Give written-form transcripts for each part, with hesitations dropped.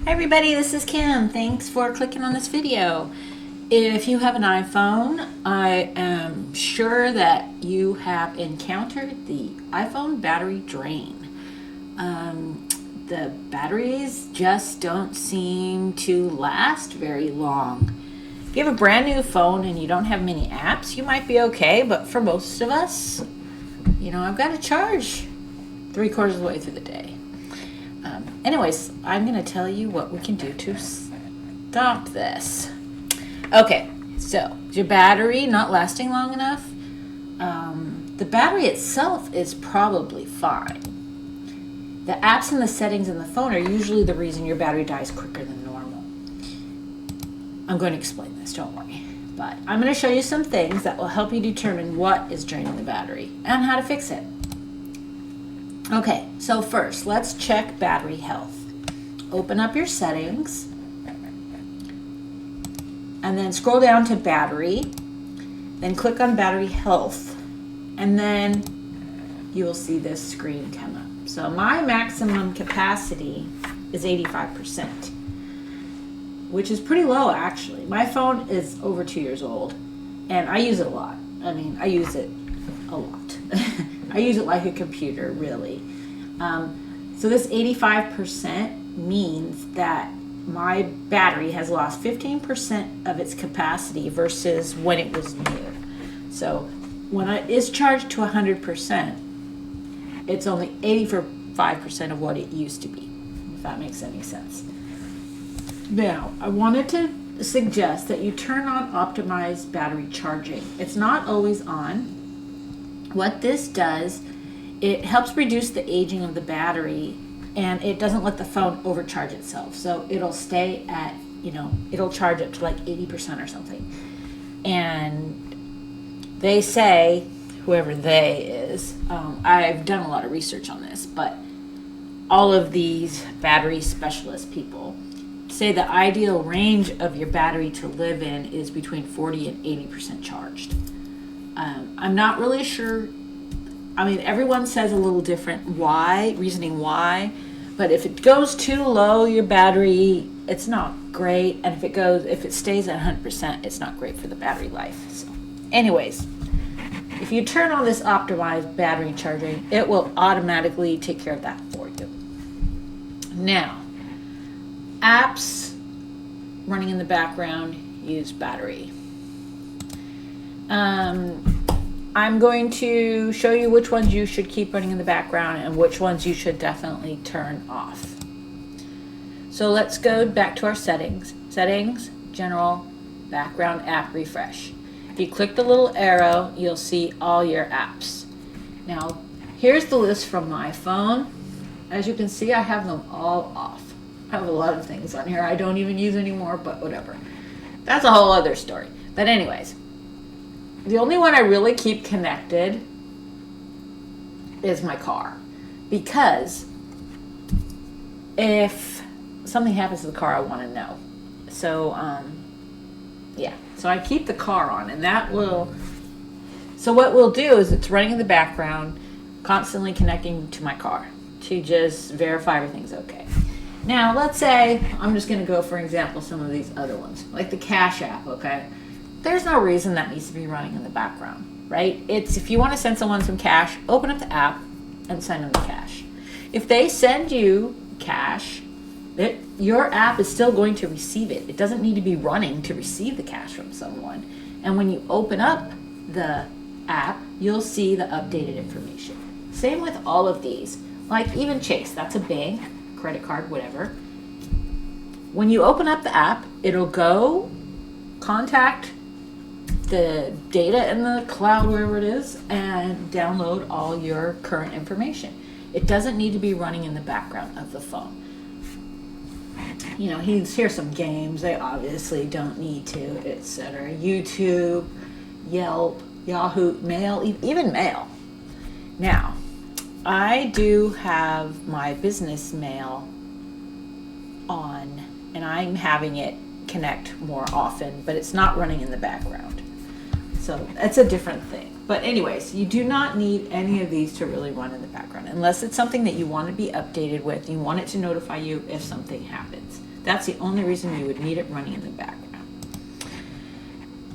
Hi everybody, this is Kim. Thanks for clicking on this video. If you have an iPhone, I am sure that you have encountered the iPhone battery drain. The batteries just don't seem to last very long. If you have a brand new phone and you don't have many apps, you might be okay, but for most of us, I've got to charge 3/4 of the way through the day. Anyways, I'm going to tell you what we can do to stop this. Okay, so is your battery not lasting long enough? The battery itself is probably fine. The apps and the settings in the phone are usually the reason your battery dies quicker than normal. I'm going to explain this, don't worry. But I'm going to show you some things that will help you determine what is draining the battery and how to fix it. Okay, so first, let's check battery health. Open up your settings, and then scroll down to battery, then click on battery health, and then you will see this screen come up. So my maximum capacity is 85%, which is pretty low actually. My phone is over 2 years old, and I use it a lot. I use it a lot. I use it like a computer, really. So this 85% means that my battery has lost 15% of its capacity versus when it was new. So when it's charged to 100%, it's only 85% of what it used to be, if that makes any sense. Now, I wanted to suggest that you turn on optimized battery charging. It's not always on. What this does, it helps reduce the aging of the battery, and it doesn't let the phone overcharge itself. So it'll stay at, it'll charge up to like 80% or something. And they say, whoever they is, I've done a lot of research on this, but all of these battery specialist people say the ideal range of your battery to live in is between 40 and 80% charged. I'm not really sure. Everyone says a little different reasoning why, but if it goes too low, your battery, it's not great. And if it stays at 100%, it's not great for the battery life. So anyways, if you turn on this optimized battery charging, it will automatically take care of that for you. Now, apps running in the background use battery. I'm going to show you which ones you should keep running in the background and which ones you should definitely turn off. So let's go back to our settings. Settings, general, background app refresh. If you click the little arrow, you'll see all your apps. Now, here's the list from my phone. As you can see, I have them all off. I have a lot of things on here I don't even use anymore, but whatever. That's a whole other story. But anyways, the only one I really keep connected is my car, because if something happens to the car, I want to know. So, so I keep the car on, and so what we'll do is it's running in the background, constantly connecting to my car to just verify everything's okay. Now, let's say, I'm just going to go, for example, some of these other ones, like the Cash app, okay? There's no reason that needs to be running in the background, right? It's if you want to send someone some cash, open up the app and send them the cash. If they send you cash, your app is still going to receive it. It doesn't need to be running to receive the cash from someone. And when you open up the app, you'll see the updated information. Same with all of these. Like even Chase, that's a bank, credit card, whatever. When you open up the app, it'll go contact the data in the cloud, wherever it is, and download all your current information. It doesn't need to be running in the background of the phone. Here's some games they obviously don't need to, etc. YouTube, Yelp, Yahoo, Mail, even Mail. Now, I do have my business mail on, and I'm having it connect more often, but it's not running in the background. So that's a different thing. But anyways, you do not need any of these to really run in the background unless it's something that you want to be updated with. You want it to notify you if something happens. That's the only reason you would need it running in the background.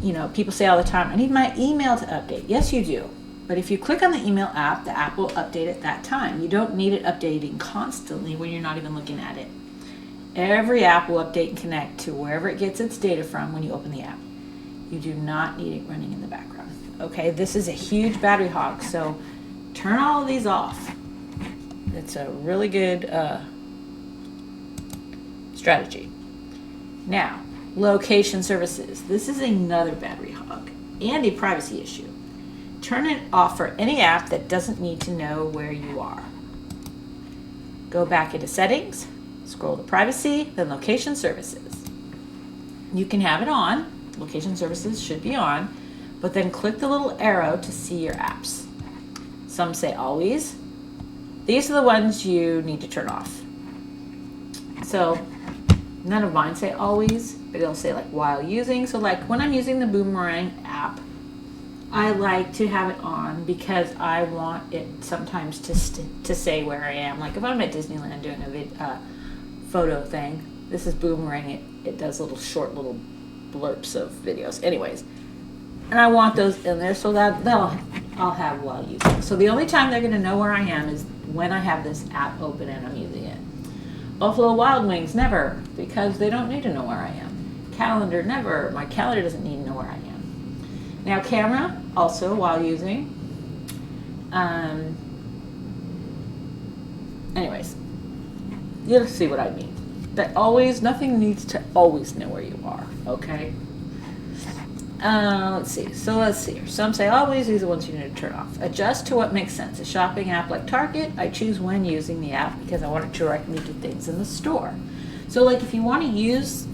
You know, people say all the time, I need my email to update. Yes, you do. But if you click on the email app, the app will update at that time. You don't need it updating constantly when you're not even looking at it. Every app will update and connect to wherever it gets its data from when you open the app. You do not need it running in the background. Okay, this is a huge battery hog, so turn all of these off. It's a really good strategy. Now, location services. This is another battery hog and a privacy issue. Turn it off for any app that doesn't need to know where you are. Go back into settings, scroll to privacy, then location services. You can have it on. Location services should be on, but then click the little arrow to see your apps. Some say always. These are the ones you need to turn off. So none of mine say always, but it'll say like while using. So like when I'm using the Boomerang app, I like to have it on because I want it sometimes to say where I am. Like if I'm at Disneyland doing a photo thing, this is Boomerang. It does short little blurps of videos. Anyways, and I want those in there so that I'll have while using. So the only time they're going to know where I am is when I have this app open and I'm using it. Buffalo Wild Wings, never, because they don't need to know where I am. Calendar, never. My calendar doesn't need to know where I am. Now camera, also while using. Anyways, you'll see what I mean. That nothing needs to always know where you are, okay? Let's see. So let's see. Some say always. These are the ones you need to turn off. Adjust to what makes sense. A shopping app like Target, I choose when using the app because I want it to direct me to things in the store. So like if you want to use,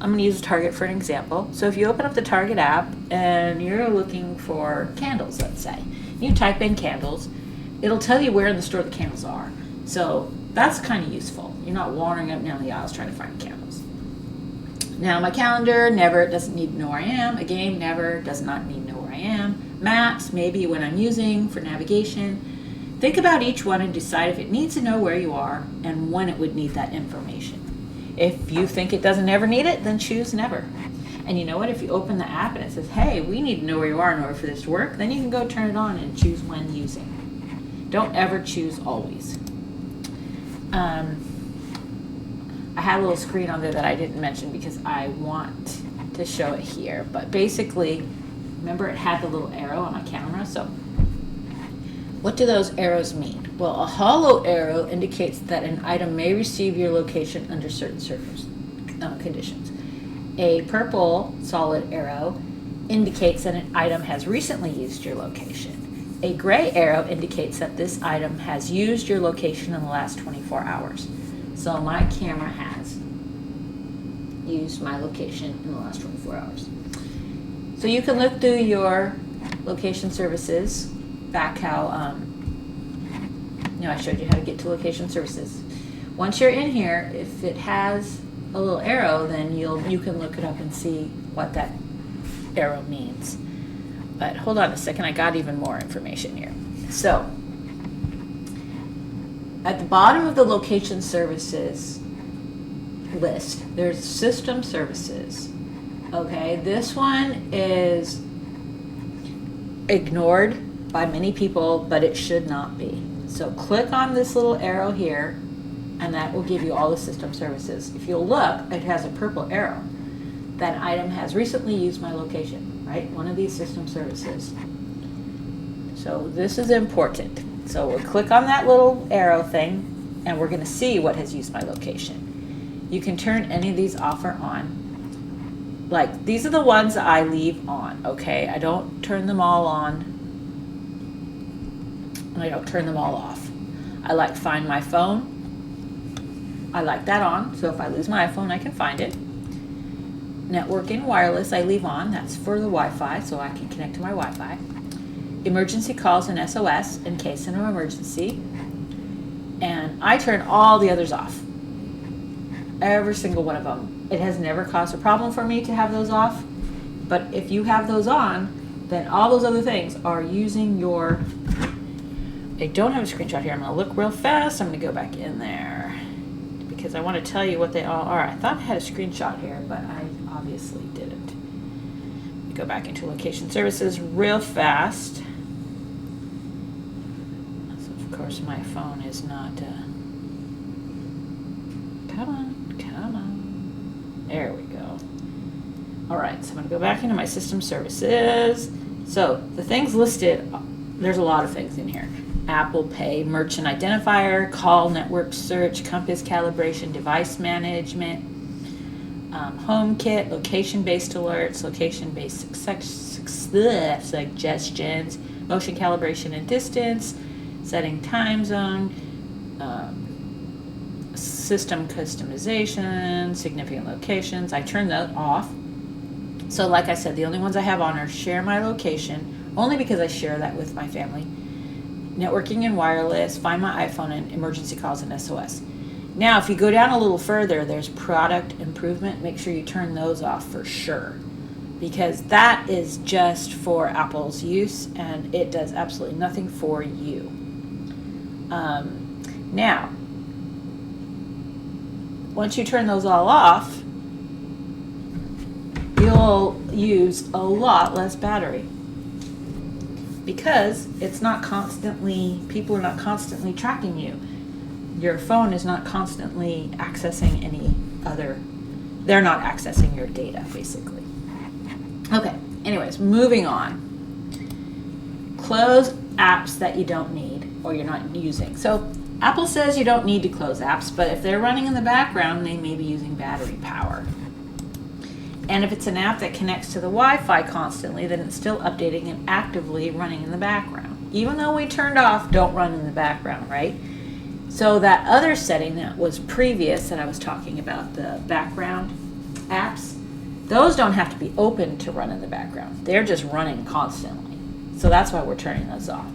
I'm going to use Target for an example. So if you open up the Target app and you're looking for candles, let's say, you type in candles, it'll tell you where in the store the candles are. So that's kind of useful. You're not wandering up and down the aisles trying to find candles. Now my calendar, never, it doesn't need to know where I am. A game, never, does not need to know where I am. Maps, maybe when I'm using for navigation. Think about each one and decide if it needs to know where you are and when it would need that information. If you think it doesn't ever need it, then choose never. And you know what, if you open the app and it says, hey, we need to know where you are in order for this to work, then you can go turn it on and choose when using. Don't ever choose always. I had a little screen on there that I didn't mention because I want to show it here. But basically, remember it had the little arrow on my camera? So what do those arrows mean? Well, a hollow arrow indicates that an item may receive your location under certain conditions. A purple solid arrow indicates that an item has recently used your location. A gray arrow indicates that this item has used your location in the last 24 hours. So my camera has used my location in the last 24 hours. So you can look through your location services, back how, I showed you how to get to location services. Once you're in here, if it has a little arrow, then you can look it up and see what that arrow means. But hold on a second, I got even more information here. So, at the bottom of the location services list, there's system services. Okay, this one is ignored by many people, but it should not be. So click on this little arrow here, and that will give you all the system services. If you'll look, it has a purple arrow. That item has recently used my location, right? One of these system services. So this is important. So we'll click on that little arrow thing, and we're going to see what has used my location. You can turn any of these off or on. Like, these are the ones that I leave on, okay? I don't turn them all on, and I don't turn them all off. I like Find My Phone. I like that on, so if I lose my iPhone, I can find it. Networking, wireless, I leave on. That's for the Wi-Fi, so I can connect to my Wi-Fi. Emergency calls and SOS in case of an emergency. And I turn all the others off. Every single one of them. It has never caused a problem for me to have those off. But if you have those on, then all those other things are using your, I don't have a screenshot here. I'm going to look real fast. I'm going to go back in there because I want to tell you what they all are. I thought I had a screenshot here, but I obviously didn't. Go back into location services real fast. So of course my phone is not, come on. There we go. All right, so I'm going to go back into my system services. So the things listed, there's a lot of things in here. Apple Pay, merchant identifier, call, network search, compass calibration, device management, HomeKit, location-based alerts, location-based suggestions, motion calibration and distance, setting time zone, system customization, significant locations. I turn that off. So like I said, the only ones I have on are share my location, only because I share that with my family, networking and wireless, find my iPhone, and emergency calls and SOS. Now, if you go down a little further, there's product improvement. Make sure you turn those off for sure, because that is just for Apple's use, and it does absolutely nothing for you. Now, once you turn those all off, you'll use a lot less battery, because it's not constantly, people are not constantly tracking you. Your phone is not constantly accessing any other, they're not accessing your data, basically. Okay, anyways, moving on. Close apps that you don't need or you're not using. So Apple says you don't need to close apps, but if they're running in the background, they may be using battery power. And if it's an app that connects to the Wi-Fi constantly, then it's still updating and actively running in the background. Even though we turned off don't run in the background, right? So that other setting that was previous that I was talking about, the background apps, those don't have to be open to run in the background. They're just running constantly. So that's why we're turning those off.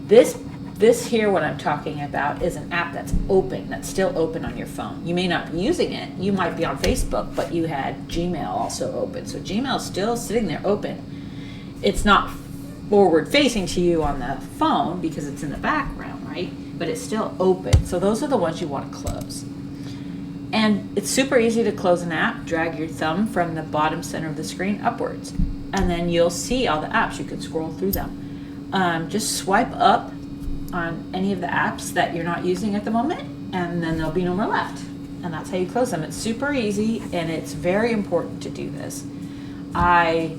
This here, what I'm talking about, is an app that's open, that's still open on your phone. You may not be using it. You might be on Facebook, but you had Gmail also open. So Gmail's still sitting there open. It's not forward facing to you on the phone because it's in the background, right? But it's still open. So those are the ones you want to close. And it's super easy to close an app. Drag your thumb from the bottom center of the screen upwards, and then you'll see all the apps. You can scroll through them. Just swipe up on any of the apps that you're not using at the moment, and then there'll be no more left. And that's how you close them. It's super easy, and it's very important to do this. I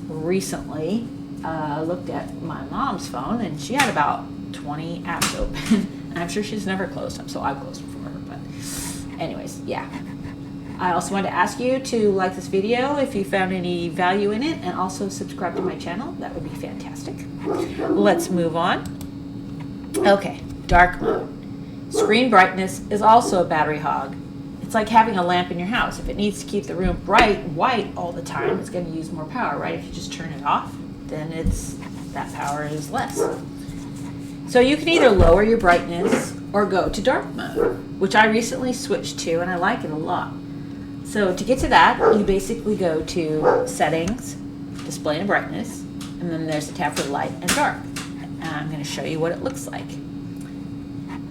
recently looked at my mom's phone, and she had about 20 apps open. I'm sure she's never closed them, so I've closed them for her. But anyways, yeah. I also wanted to ask you to like this video if you found any value in it, and also subscribe to my channel. That would be fantastic. Let's move on. Okay, dark mode. Screen brightness is also a battery hog. It's like having a lamp in your house. If it needs to keep the room bright white all the time, it's going to use more power, right? If you just turn it off, then that power is less. So you can either lower your brightness or go to dark mode, which I recently switched to, and I like it a lot. So to get to that, you basically go to Settings, Display and Brightness, and then there's a tab for light and dark. And I'm going to show you what it looks like.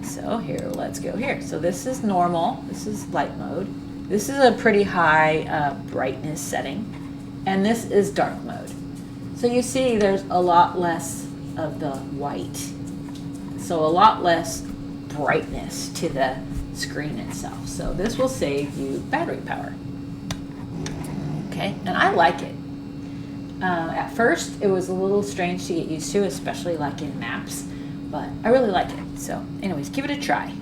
So here, let's go here. So this is normal. This is light mode. This is a pretty high brightness setting. And this is dark mode. So you see there's a lot less of the white. So a lot less brightness to the screen itself. So this will save you battery power. Okay, and I like it. At first, it was a little strange to get used to, especially like in maps, but I really like it. So anyways, give it a try.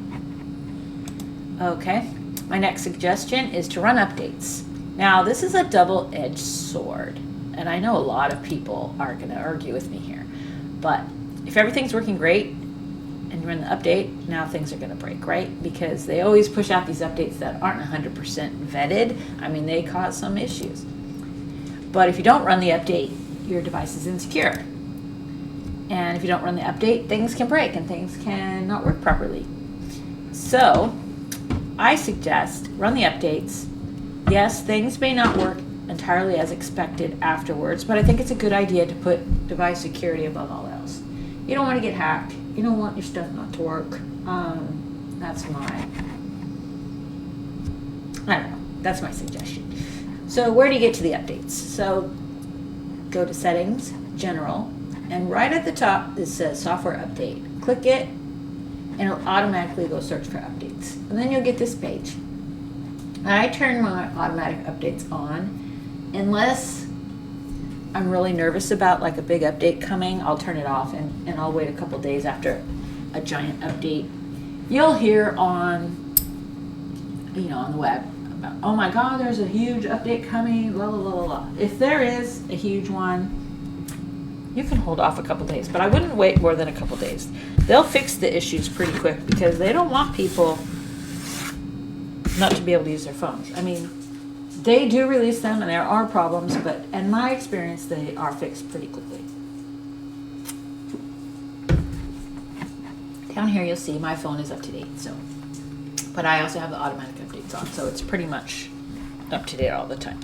Okay, my next suggestion is to run updates. Now, this is a double-edged sword, and I know a lot of people are going to argue with me here, but if everything's working great and you run the update, now things are going to break, right? Because they always push out these updates that aren't 100% vetted. I mean, they cause some issues. But if you don't run the update, your device is insecure. And if you don't run the update, things can break and things can not work properly. So I suggest run the updates. Yes, things may not work entirely as expected afterwards, but I think it's a good idea to put device security above all else. You don't want to get hacked. You don't want your stuff not to work. That's my suggestion. So where do you get to the updates? So go to Settings, General, and right at the top it says Software Update. Click it, and it'll automatically go search for updates. And then you'll get this page. I turn my automatic updates on. Unless I'm really nervous about like a big update coming, I'll turn it off and I'll wait a couple days after a giant update. You'll hear on, on the web about, oh my God, there's a huge update coming, blah, blah, blah, blah, blah. If there is a huge one, you can hold off a couple days, but I wouldn't wait more than a couple days. They'll fix the issues pretty quick because they don't want people not to be able to use their phones. I mean, they do release them and there are problems, but in my experience, they are fixed pretty quickly. Down here, you'll see my phone is up to date, but I also have the automatic updates on, so it's pretty much up to date all the time.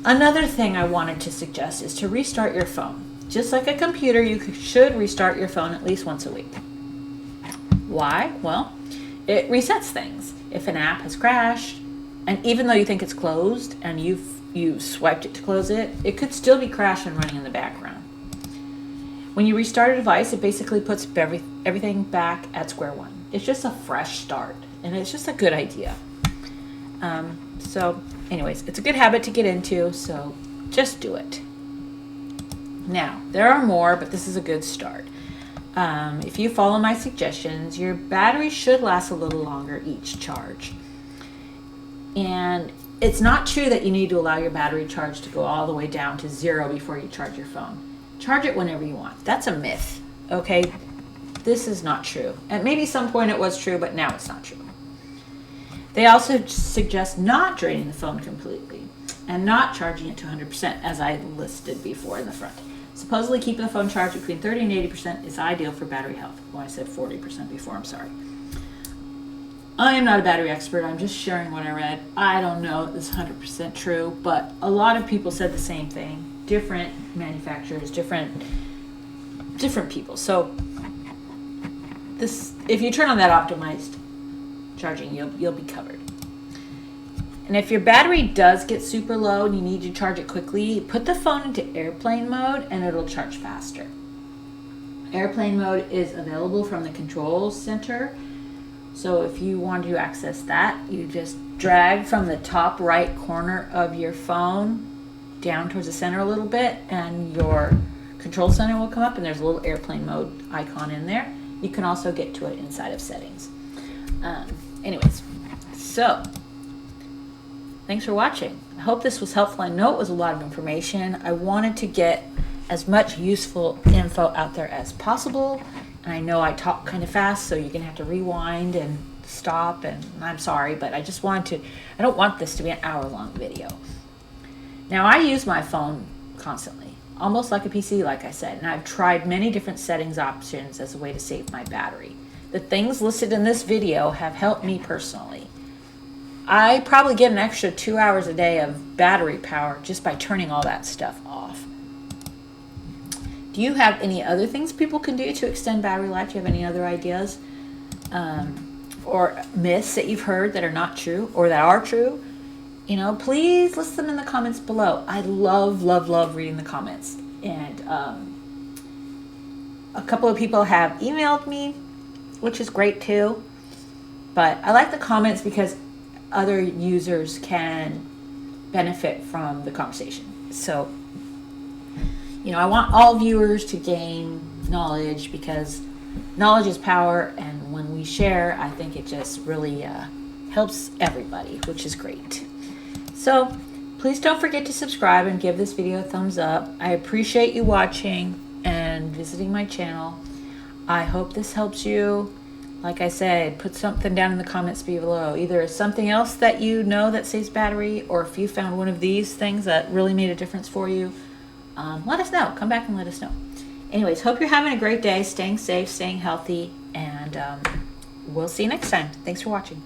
Another thing I wanted to suggest is to restart your phone. Just like a computer, you should restart your phone at least once a week. Why? Well, it resets things. If an app has crashed, and even though you think it's closed and you've swiped it to close it, it could still be crashing running in the background. When you restart a device, it basically puts everything back at square one. It's just a fresh start, and it's just a good idea. So anyways, it's a good habit to get into, so just do it. Now, there are more, but this is a good start. If you follow my suggestions, your battery should last a little longer each charge. And it's not true that you need to allow your battery charge to go all the way down to 0 before you charge your phone. Charge it whenever you want. That's a myth, okay? This is not true. At maybe some point it was true, but now it's not true. They also suggest not draining the phone completely and not charging it to 100%, as I listed before in the front. Supposedly keeping the phone charged between 30 and 80% is ideal for battery health. Well, I said 40% before, I'm sorry. I am not a battery expert. I'm just sharing what I read. I don't know if it's 100% true, but a lot of people said the same thing. Different manufacturers, different people. So this, if you turn on that optimized charging, you'll be covered. And if your battery does get super low and you need to charge it quickly, put the phone into airplane mode and it'll charge faster. Airplane mode is available from the control center. So if you want to access that, you just drag from the top right corner of your phone down towards the center a little bit and your control center will come up and there's a little airplane mode icon in there. You can also get to it inside of settings. Anyways, so thanks for watching. I hope this was helpful. I know it was a lot of information. I wanted to get as much useful info out there as possible. And I know I talk kind of fast, so you're going to have to rewind and stop, and I'm sorry, but I don't want this to be an hour-long video. Now, I use my phone constantly, almost like a PC, like I said, and I've tried many different settings options as a way to save my battery. The things listed in this video have helped me personally. I probably get an extra 2 hours a day of battery power just by turning all that stuff off. Do you have any other things people can do to extend battery life? Do you have any other ideas or myths that you've heard that are not true or that are true? Please list them in the comments below. I love, love, love reading the comments. And a couple of people have emailed me, which is great too. But I like the comments because other users can benefit from the conversation. So, I want all viewers to gain knowledge because knowledge is power, and when we share, I think it just really helps everybody, which is great. So please don't forget to subscribe and give this video a thumbs up. I appreciate you watching and visiting my channel. I hope this helps you. Like I said, put something down in the comments below. Either something else that you know that saves battery, or if you found one of these things that really made a difference for you, let us know. Come back and let us know. Anyways, hope you're having a great day, staying safe, staying healthy, and we'll see you next time. Thanks for watching.